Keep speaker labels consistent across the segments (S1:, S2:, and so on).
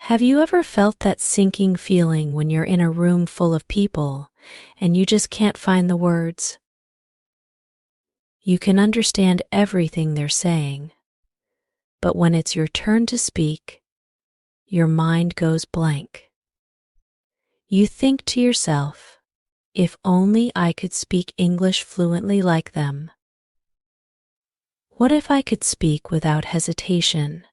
S1: Have you ever felt that sinking feeling when you're in a room full of people and you just can't find the words? You can understand everything they're saying, but when it's your turn to speak, your mind goes blank. You think to yourself, if only I could speak English fluently like them. What if I could speak without hesitation,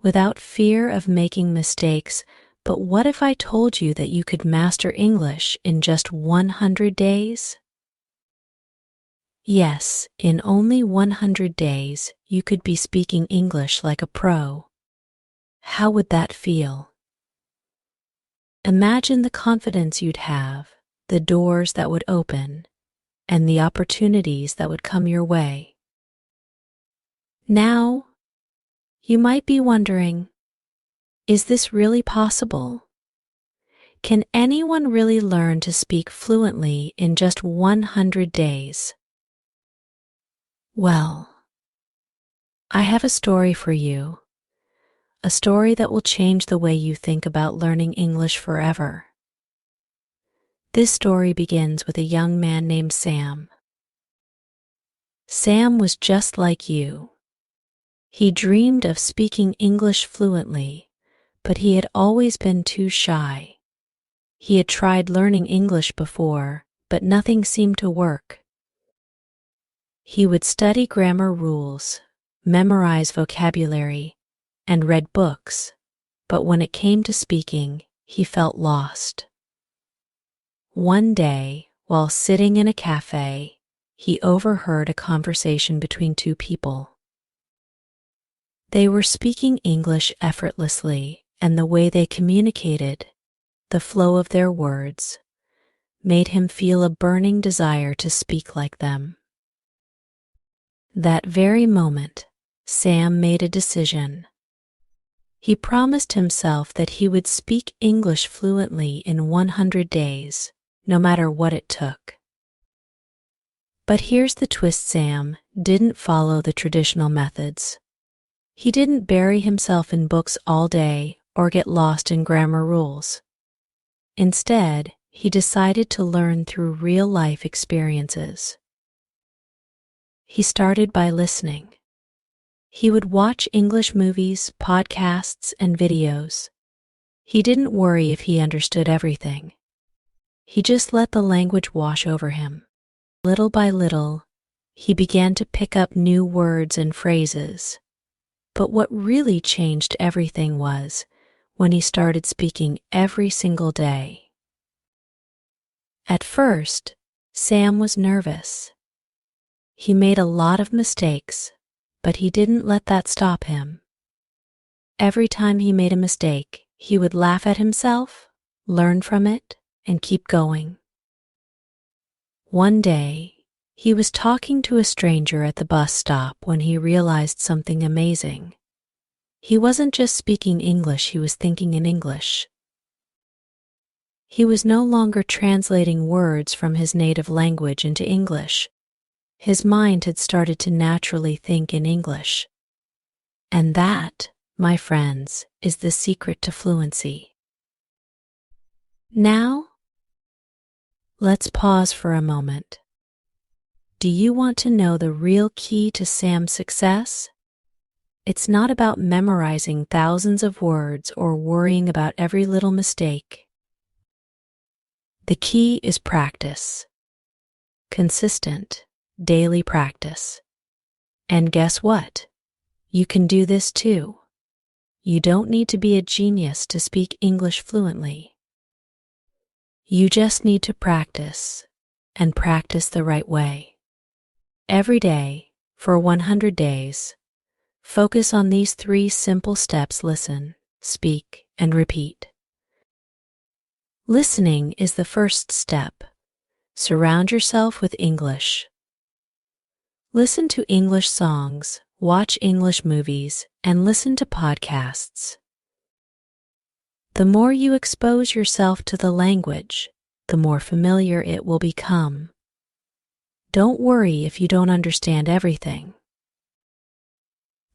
S1: without fear of making mistakes? But what if I told you that you could master English in just 100 days? Yes, in only 100 days, you could be speaking English like a pro. How would that feel? Imagine the confidence you'd have, the doors that would open, and the opportunities that would come your way. Now, you might be wondering, is this really possible? Can anyone really learn to speak fluently in just 100 days? Well, I have a story for you, a story that will change the way you think about learning English forever. This story begins with a young man named Sam. Sam was just like you. He dreamed of speaking English fluently, but he had always been too shy. He had tried learning English before, but nothing seemed to work. He would study grammar rules, memorize vocabulary, and read books, but when it came to speaking, he felt lost. One day, while sitting in a cafe, he overheard a conversation between two people. They were speaking English effortlessly, and the way they communicated, the flow of their words, made him feel a burning desire to speak like them. That very moment, Sam made a decision. He promised himself that he would speak English fluently in 100 days, no matter what it took. But here's the twist: Sam didn't follow the traditional methods. He didn't bury himself in books all day or get lost in grammar rules. Instead, he decided to learn through real-life experiences. He started by listening. He would watch English movies, podcasts, and videos. He didn't worry if he understood everything. He just let the language wash over him. Little by little, he began to pick up new words and phrases. But what really changed everything was when he started speaking every single day. At first, Sam was nervous. He made a lot of mistakes, but he didn't let that stop him. Every time he made a mistake, he would laugh at himself, learn from it, and keep going. One day, he was talking to a stranger at the bus stop when he realized something amazing. He wasn't just speaking English, he was thinking in English. He was no longer translating words from his native language into English. His mind had started to naturally think in English. And that, my friends, is the secret to fluency. Now, let's pause for a moment. Do you want to know the real key to Sam's success? It's not about memorizing thousands of words or worrying about every little mistake. The key is practice. Consistent, daily practice. And guess what? You can do this too. You don't need to be a genius to speak English fluently. You just need to practice, and practice the right way. Every day, for 100 days, focus on these 3 simple steps: listen, speak, and repeat. Listening is the first step. Surround yourself with English. Listen to English songs, watch English movies, and listen to podcasts. The more you expose yourself to the language, the more familiar it will become. Don't worry if you don't understand everything.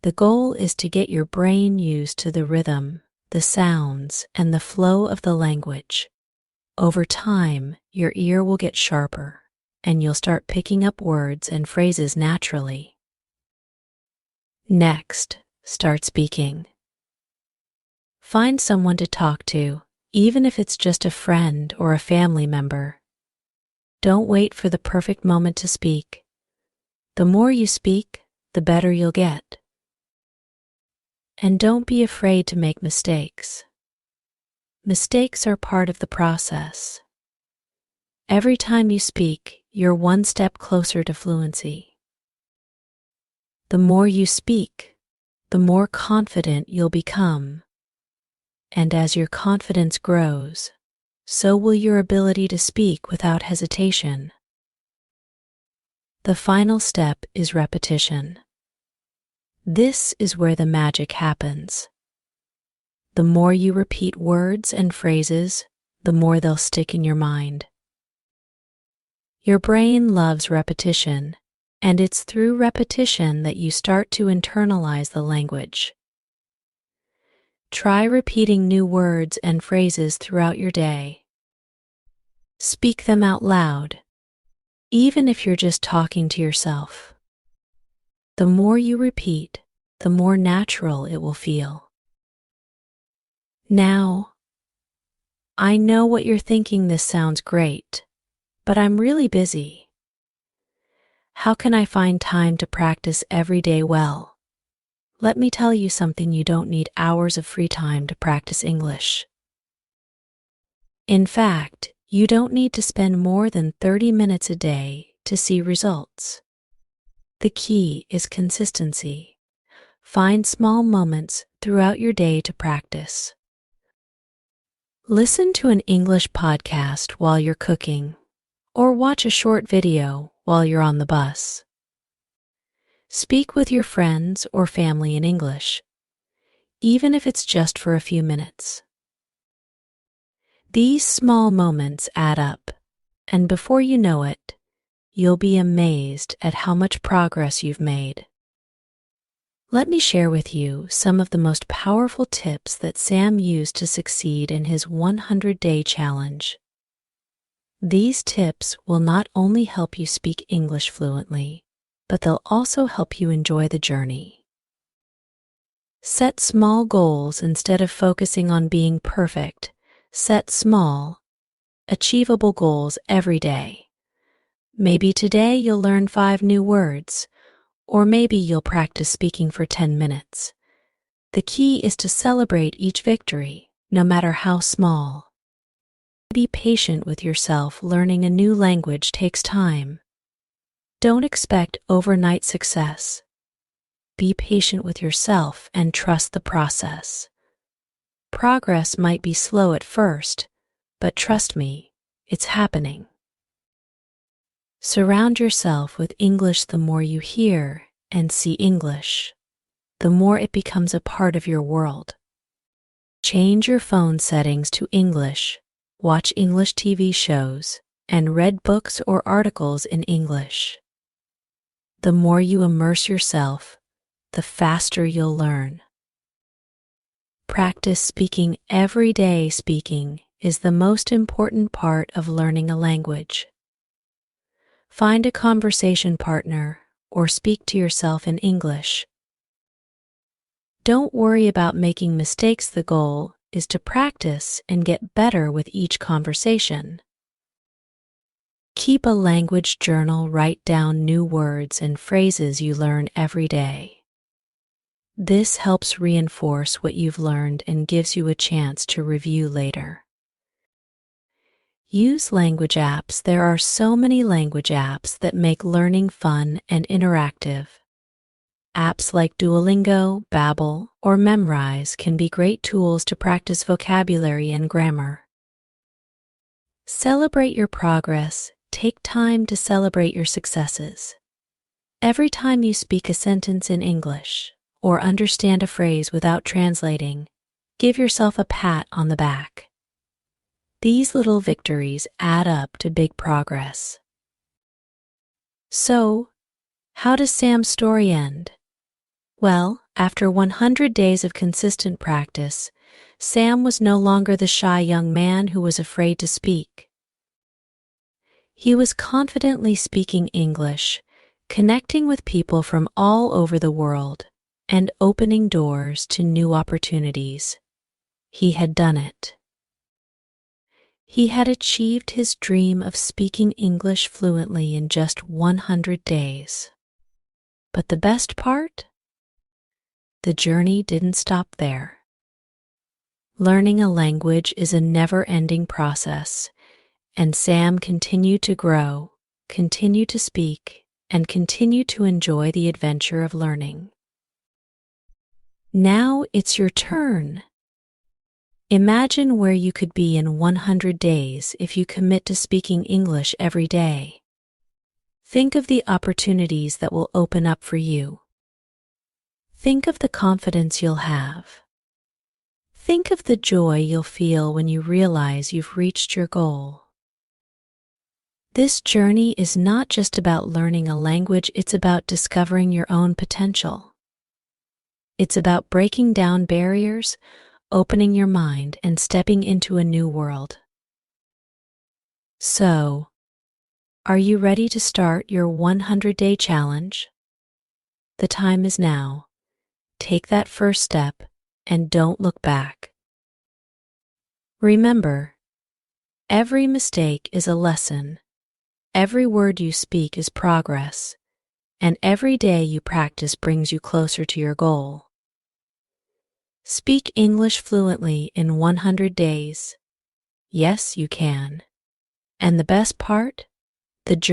S1: The goal is to get your brain used to the rhythm, the sounds, and the flow of the language. Over time, your ear will get sharper, and you'll start picking up words and phrases naturally. Next, start speaking. Find someone to talk to, even if it's just a friend or a family member. Don't wait for the perfect moment to speak. The more you speak, the better you'll get. And don't be afraid to make mistakes. Mistakes are part of the process. Every time you speak, you're one step closer to fluency. The more you speak, the more confident you'll become. And as your confidence grows, so will your ability to speak without hesitation. The final step is repetition. This is where the magic happens. The more you repeat words and phrases, the more they'll stick in your mind. Your brain loves repetition, and it's through repetition that you start to internalize the language. Try repeating new words and phrases throughout your day. Speak them out loud, even if you're just talking to yourself. The more you repeat, the more natural it will feel. Now, I know what you're thinking. This sounds great, but I'm really busy. How can I find time to practice every day well? Let me tell you something: you don't need hours of free time to practice English. In fact, you don't need to spend more than 30 minutes a day to see results. The key is consistency. Find small moments throughout your day to practice. Listen to an English podcast while you're cooking, or watch a short video while you're on the bus. Speak with your friends or family in English, even if it's just for a few minutes. These small moments add up, and before you know it, you'll be amazed at how much progress you've made. Let me share with you some of the most powerful tips that Sam used to succeed in his 100-day challenge. These tips will not only help you speak English fluently, but they'll also help you enjoy the journey. Set small goals instead of focusing on being perfect. Set small, achievable goals every day. Maybe today you'll learn 5 new words, or maybe you'll practice speaking for 10 minutes. The key is to celebrate each victory, no matter how small. Be patient with yourself. Learning a new language takes time. Don't expect overnight success. Be patient with yourself and trust the process. Progress might be slow at first, but trust me, it's happening. Surround yourself with English. The more you hear and see English, the more it becomes a part of your world. Change your phone settings to English, watch English TV shows, and read books or articles in English. The more you immerse yourself, the faster you'll learn. Practice speaking every day. Speaking is the most important part of learning a language. Find a conversation partner or speak to yourself in English. Don't worry about making mistakes. The goal is to practice and get better with each conversation. Keep a language journal. Write down new words and phrases you learn every day. This helps reinforce what you've learned and gives you a chance to review later. Use language apps. There are so many language apps that make learning fun and interactive. Apps like Duolingo, Babbel, or Memrise can be great tools to practice vocabulary and grammar. Celebrate your progress. Take time to celebrate your successes. Every time you speak a sentence in English or understand a phrase without translating, give yourself a pat on the back. These little victories add up to big progress. So, how does Sam's story end? Well, after 100 days of consistent practice, Sam was no longer the shy young man who was afraid to speak. He was confidently speaking English, connecting with people from all over the world, and opening doors to new opportunities. He had done it. He had achieved his dream of speaking English fluently in just 100 days. But the best part? The journey didn't stop there. Learning a language is a never-ending process, and Sam continued to grow, continued to speak, and continued to enjoy the adventure of learning. Now it's your turn. Imagine where you could be in 100 days if you commit to speaking English every day. Think of the opportunities that will open up for you. Think of the confidence you'll have. Think of the joy you'll feel when you realize you've reached your goal. This journey is not just about learning a language, it's about discovering your own potential. It's about breaking down barriers, opening your mind, and stepping into a new world. So, are you ready to start your 100-day challenge? The time is now. Take that first step and don't look back. Remember, every mistake is a lesson, every word you speak is progress, and every day you practice brings you closer to your goal. Speak English fluently in 100 days. Yes, you can. And the best part? The journey